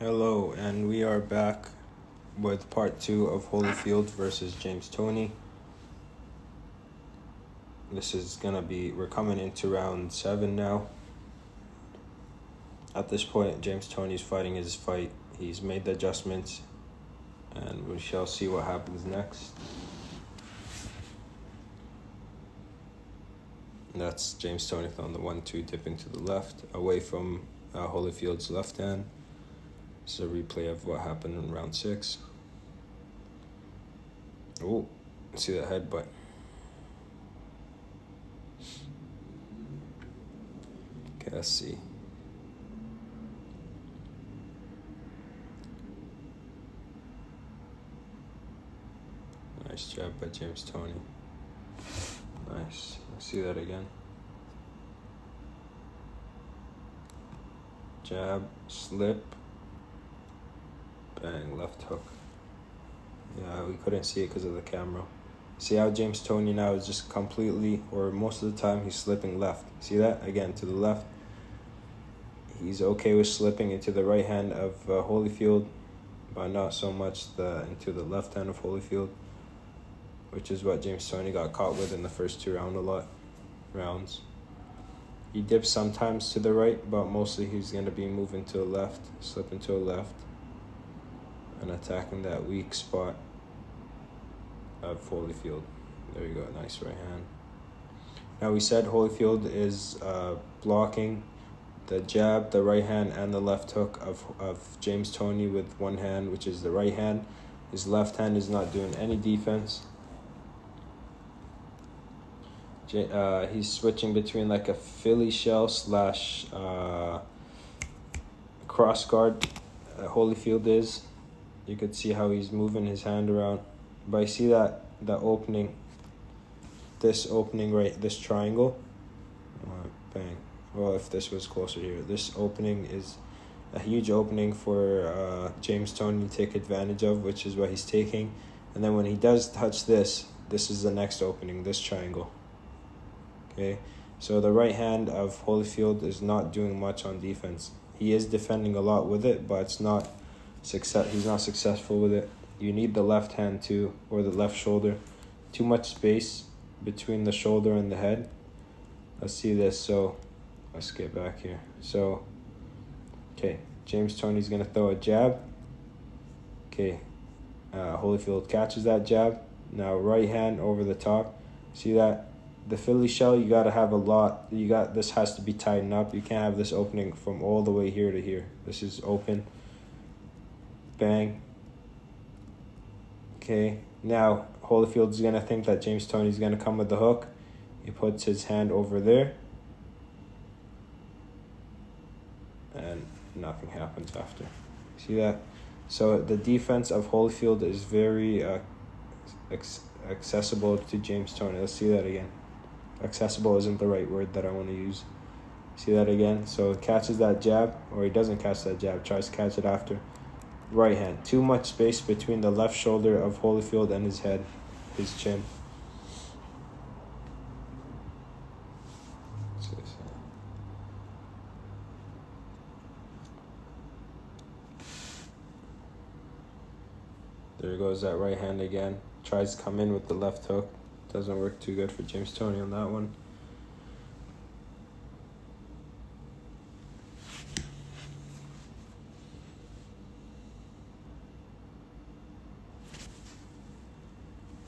Hello, and we are back with part 2 of Holyfield versus James Toney. This is we're coming into round 7 now. At this point, James Toney's fighting his fight. He's made the adjustments, and we shall see what happens next. That's James Toney on the 1-2, dipping to the left, away from Holyfield's left hand. This is a replay of what happened in round 6. Oh, see that headbutt. Okay, let's see. Nice jab by James Toney. Nice. Let's see that again. Jab, slip, bang, left hook. Yeah, we couldn't see it because of the camera. See how James Toney now is just completely, or most of the time, he's slipping left. See that? Again, to the left. He's okay with slipping into the right hand of Holyfield, but not so much into the left hand of Holyfield, which is what James Toney got caught with in the first 2 rounds. He dips sometimes to the right, but mostly he's going to be moving to the left, slipping to the left, and attacking that weak spot of Holyfield. There you go, nice right hand. Now we said Holyfield is blocking the jab, the right hand, and the left hook of James Toney with one hand, which is the right hand. His left hand is not doing any defense. He's switching between like a Philly shell slash cross guard. Holyfield is. You could see how he's moving his hand around. But I see that opening, this opening right, this triangle. Bang. Well, if this was closer here, this opening is a huge opening for James Toney to take advantage of, which is what he's taking. And then when he does touch this is the next opening, this triangle. Okay, so the right hand of Holyfield is not doing much on defense. He is defending a lot with it, but he's not successful with it. You need the left hand too, or the left shoulder. Too much space between the shoulder and the head. Let's see this. So let's get back here. So, okay, James Toney's going to throw a jab. Okay, Holyfield catches that jab. Now right hand over the top. See that? The Philly shell, you got to have a lot. This has to be tightened up. You can't have this opening from all the way here to here. This is open. Bang. Okay, now Holyfield's going to think that James Toney's going to come with the hook. He puts his hand over there. And nothing happens after. See that? So the defense of Holyfield is very accessible to James Toney. Let's see that again. Accessible isn't the right word that I want to use. See that again? So it catches that jab, or he doesn't catch that jab, tries to catch it after. Right hand. Too much space between the left shoulder of Holyfield and his head, his chin. There goes that right hand again. Tries to come in with the left hook. Doesn't work too good for James Toney on that one.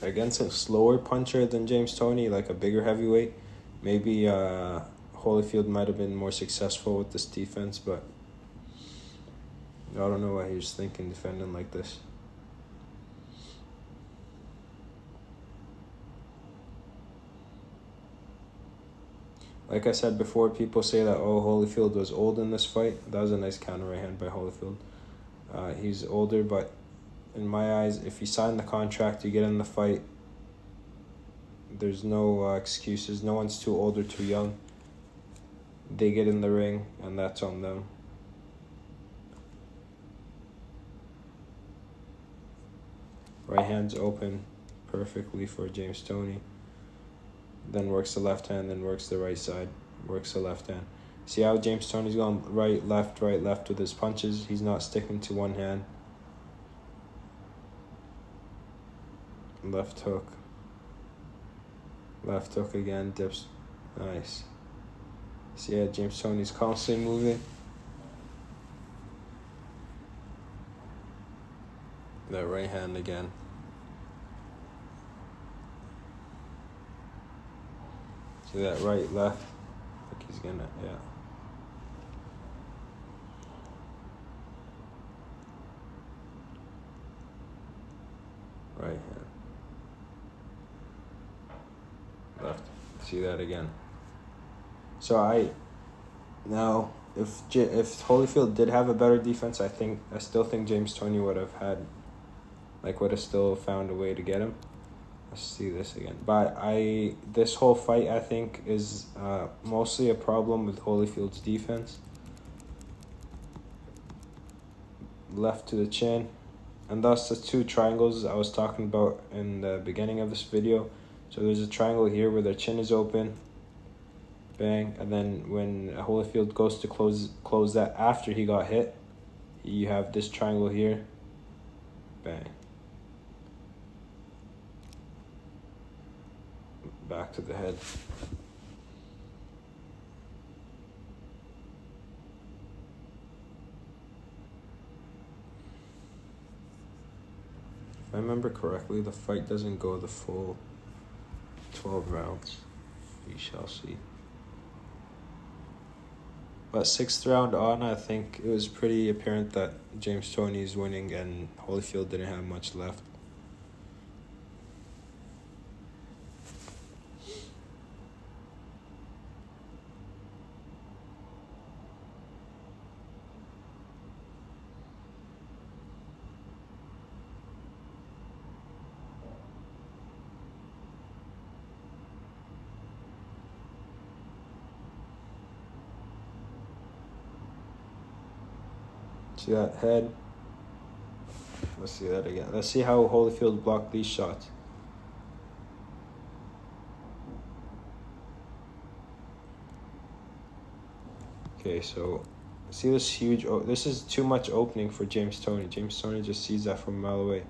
Against a slower puncher than James Toney, like a bigger heavyweight, maybe Holyfield might have been more successful with this defense, but I don't know why he was thinking defending like this. Like I said before, people say that, Holyfield was old in this fight. That was a nice counter right hand by Holyfield. He's older, but in my eyes, if you sign the contract, you get in the fight, there's no excuses. No one's too old or too young. They get in the ring, and that's on them. Right hand's open perfectly for James Toney. Then works the left hand, then works the right side, works the left hand. See how James Toney's going right, left with his punches. He's not sticking to one hand. Left hook. Left hook again, dips. Nice. See how James Toney's constantly moving. That right hand again. See that right, left. I think he's gonna, yeah. Right hand. Left. See that again. So now if Holyfield did have a better defense, I still think James Toney would have still found a way to get him. Let's see this again. But this whole fight I think is mostly a problem with Holyfield's defense. Left to the chin. And thus the two triangles I was talking about in the beginning of this video. So there's a triangle here where their chin is open. Bang. And then when Holyfield goes to close that after he got hit, you have this triangle here. Bang. Back to the head. If I remember correctly, the fight doesn't go the full 12 rounds. We shall see. But 6th round on, I think it was pretty apparent that James Toney is winning and Holyfield didn't have much left. See that head? Let's see that again. Let's see how Holyfield blocked these shots. Okay, so see this huge... this is too much opening for James Toney. James Toney just sees that from a mile away.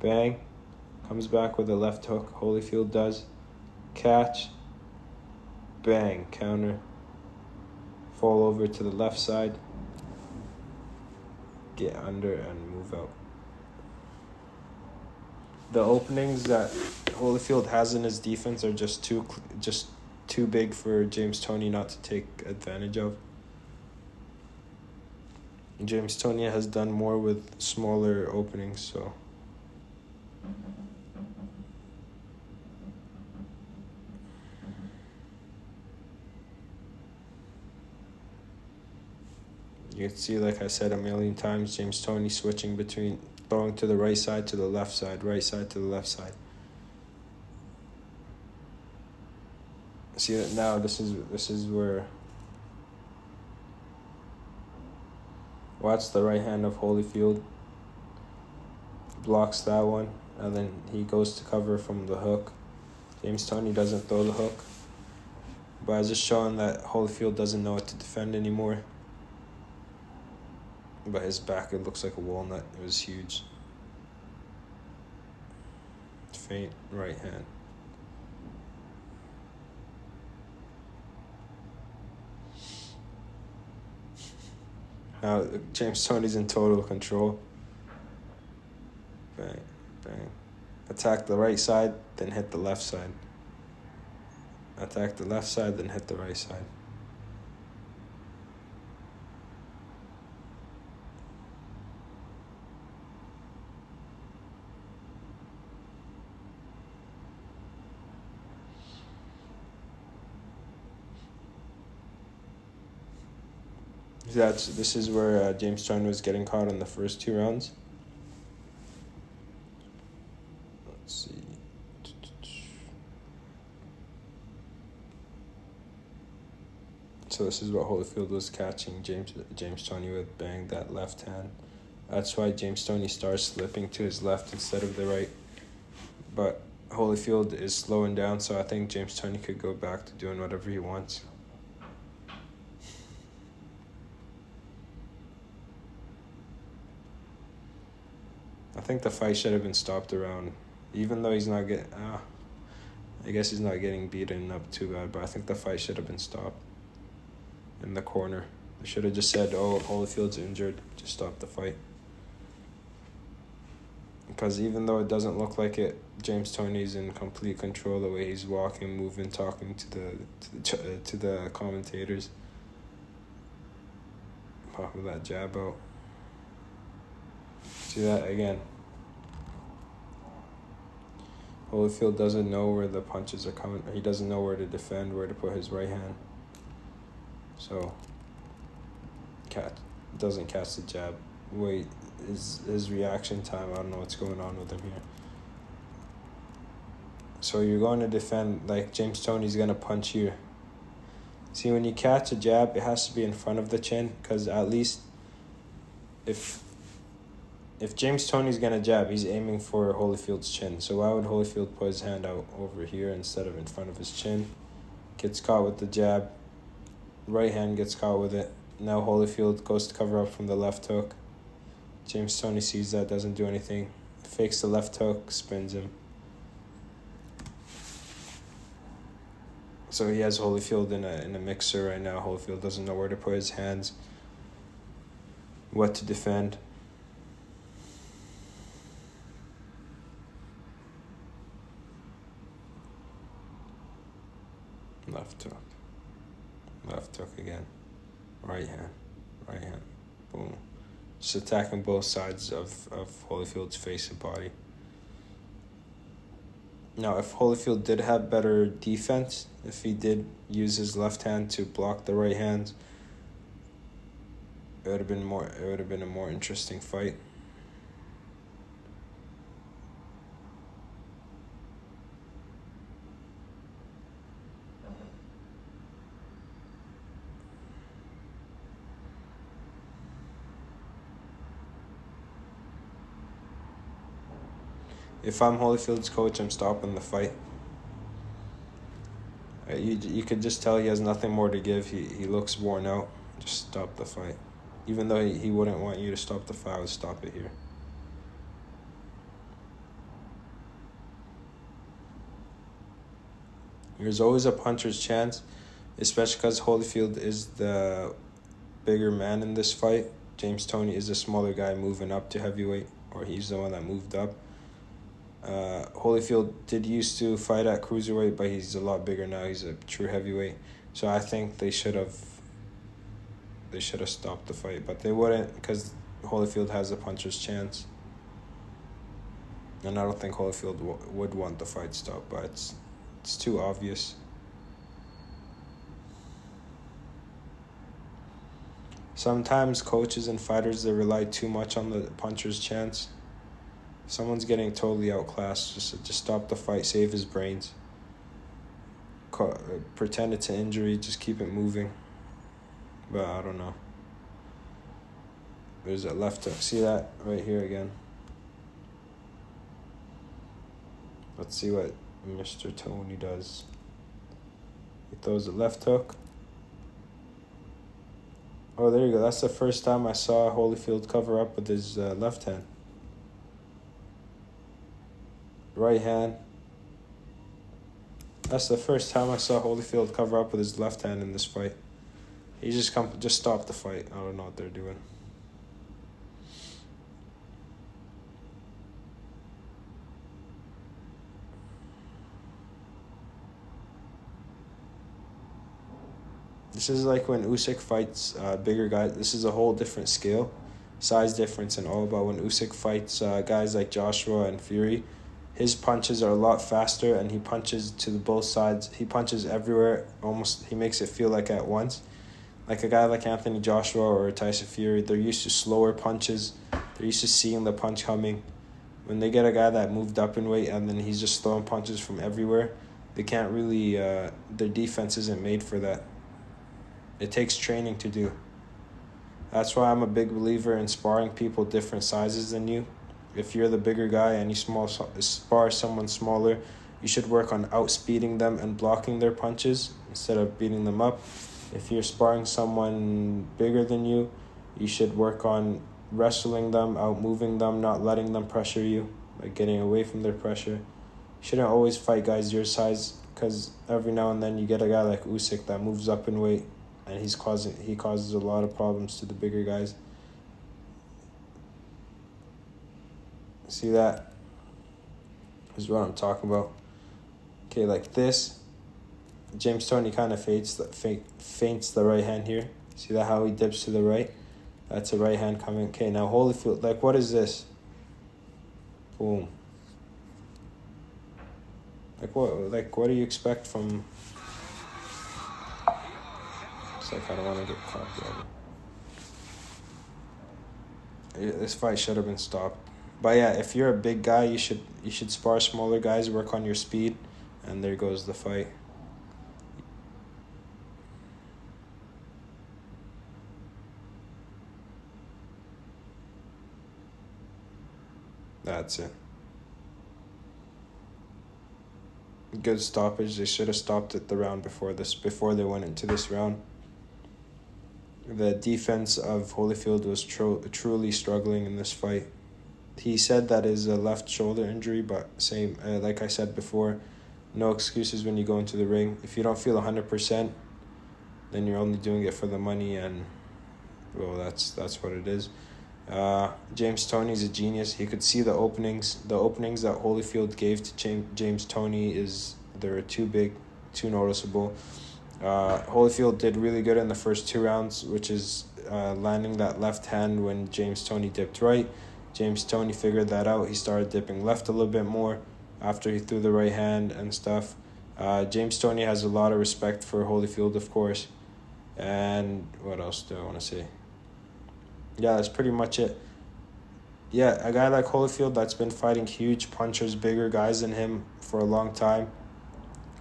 Bang. Comes back with a left hook. Holyfield does. Catch. Bang. Counter. Fall over to the left side. Get under and move out. The openings that Holyfield has in his defense are just too big for James Toney not to take advantage of. James Toney has done more with smaller openings, so you can see, like I said a million times, James Toney switching between throwing to the right side to the left side, right side to the left side. See that now? This is where. Watch the right hand of Holyfield. Blocks that one, and then he goes to cover from the hook. James Toney doesn't throw the hook, but I was just showing that Holyfield doesn't know what to defend anymore. But his back, it looks like a walnut. It was huge. Faint right hand. Now James Toney's in total control. Bang, bang. Attack the right side, then hit the left side. Attack the left side, then hit the right side. This is where James Toney was getting caught in the first 2 rounds. Let's see. So this is what Holyfield was catching James Toney with. Bang, that left hand. That's why James Toney starts slipping to his left instead of the right. But Holyfield is slowing down, so I think James Toney could go back to doing whatever he wants. I think the fight should have been stopped around, even though he's not getting. I guess he's not getting beaten up too bad, but I think the fight should have been stopped in the corner. They should have just said, "Oh, Holyfield's injured. Just stop the fight." Because even though it doesn't look like it, James Toney's in complete control the way he's walking, moving, talking to the commentators. Popping that jab out. See that again. Holyfield doesn't know where the punches are coming. He doesn't know where to defend, where to put his right hand. So, doesn't catch the jab. Wait, his reaction time, I don't know what's going on with him here. So you're going to defend, like James Toney's going to punch here. See, when you catch a jab, it has to be in front of the chin, because at least if James Toney's going to jab, he's aiming for Holyfield's chin. So why would Holyfield put his hand out over here instead of in front of his chin? Gets caught with the jab. Right hand gets caught with it. Now Holyfield goes to cover up from the left hook. James Toney sees that, doesn't do anything. Fakes the left hook, spins him. So he has Holyfield in a mixer right now. Holyfield doesn't know where to put his hands, what to defend. Left hook. Left hook again. Right hand. Boom. Just attacking both sides of Holyfield's face and body. Now, if Holyfield did have better defense, if he did use his left hand to block the right hand, it would have been a more interesting fight. If I'm Holyfield's coach, I'm stopping the fight. You could just tell he has nothing more to give. He looks worn out. Just stop the fight. Even though he wouldn't want you to stop the fight, I would stop it here. There's always a puncher's chance, especially because Holyfield is the bigger man in this fight. James Toney is the smaller guy moving up to heavyweight, or he's the one that moved up. Holyfield did used to fight at cruiserweight, but he's a lot bigger now. He's a true heavyweight. So I think they should have stopped the fight, but they wouldn't, because Holyfield has a puncher's chance. And I don't think Holyfield would want the fight stopped, but it's too obvious. Sometimes coaches and fighters, they rely too much on the puncher's chance. If someone's getting totally outclassed, just stop the fight, save his brains. Pretend it's an injury, just keep it moving. But I don't know. There's a left hook. See that right here again? Let's see what Mr. Toney does. He throws a left hook. Oh, there you go. That's the first time I saw Holyfield cover up with his left hand. Right hand. That's the first time I saw Holyfield cover up with his left hand in this fight. He just stopped the fight. I don't know what they're doing. This is like when Usyk fights bigger guys. This is a whole different scale, size difference and all. But when Usyk fights guys like Joshua and Fury, his punches are a lot faster, and he punches to both sides. He punches everywhere. Almost, he makes it feel like at once. Like a guy like Anthony Joshua or Tyson Fury, they're used to slower punches. They're used to seeing the punch coming. When they get a guy that moved up in weight and then he's just throwing punches from everywhere, they can't really, their defense isn't made for that. It takes training to do. That's why I'm a big believer in sparring people different sizes than you. If you're the bigger guy and you spar someone smaller, you should work on outspeeding them and blocking their punches instead of beating them up. If you're sparring someone bigger than you, you should work on wrestling them, out moving them, not letting them pressure you, like getting away from their pressure. You shouldn't always fight guys your size, because every now and then you get a guy like Usyk that moves up in weight, and he causes a lot of problems to the bigger guys. See that? This is what I'm talking about. Okay, like this, James Toney kind of feints the right hand here. See that, how he dips to the right? That's a right hand coming. Okay, now Holyfield, like, what is this? Boom. What do you expect from... It's like, I don't want to get caught. This fight should have been stopped. But yeah, if you're a big guy, you should spar smaller guys, work on your speed, and there goes the fight. That's it. Good stoppage. They should have stopped it the round before they went into this round. The defense of Holyfield was truly struggling in this fight. He said that is a left shoulder injury, but same, like I said before, no excuses when you go into the ring. If you don't feel 100%, then you're only doing it for the money, and well, that's what it is. James Toney's a genius. He could see the openings. The openings that Holyfield gave to James Toney they're too big, too noticeable. Holyfield did really good in the first 2 rounds, which is landing that left hand when James Toney dipped right. James Toney figured that out. He started dipping left a little bit more after he threw the right hand and stuff. James Toney has a lot of respect for Holyfield, of course. And what else do I want to say? Yeah, that's pretty much it. Yeah, a guy like Holyfield that's been fighting huge punchers, bigger guys than him for a long time.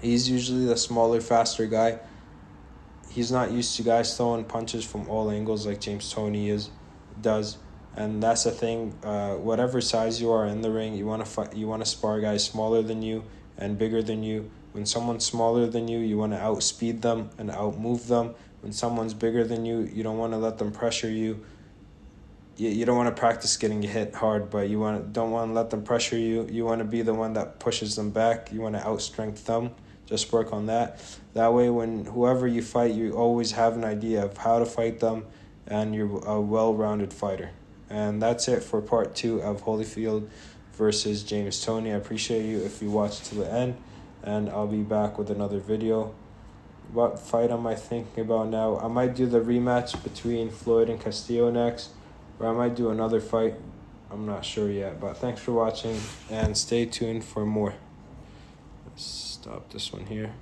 He's usually the smaller, faster guy. He's not used to guys throwing punches from all angles like James Toney does. And that's the thing. Whatever size you are in the ring, you want to spar guys smaller than you and bigger than you. When someone's smaller than you, you want to outspeed them and outmove them. When someone's bigger than you, you don't want to let them pressure you. You don't want to practice getting hit hard, but don't want to let them pressure you. You want to be the one that pushes them back. You want to outstrength them. Just work on that. That way, when whoever you fight, you always have an idea of how to fight them, and you're a well-rounded fighter. And that's it for part 2 of Holyfield versus James Toney. I appreciate you if you watched to the end, and I'll be back with another video. What fight am I thinking about now? I might do the rematch between Floyd and Castillo next, or I might do another fight. I'm not sure yet, but thanks for watching, and stay tuned for more. Let's stop this one here.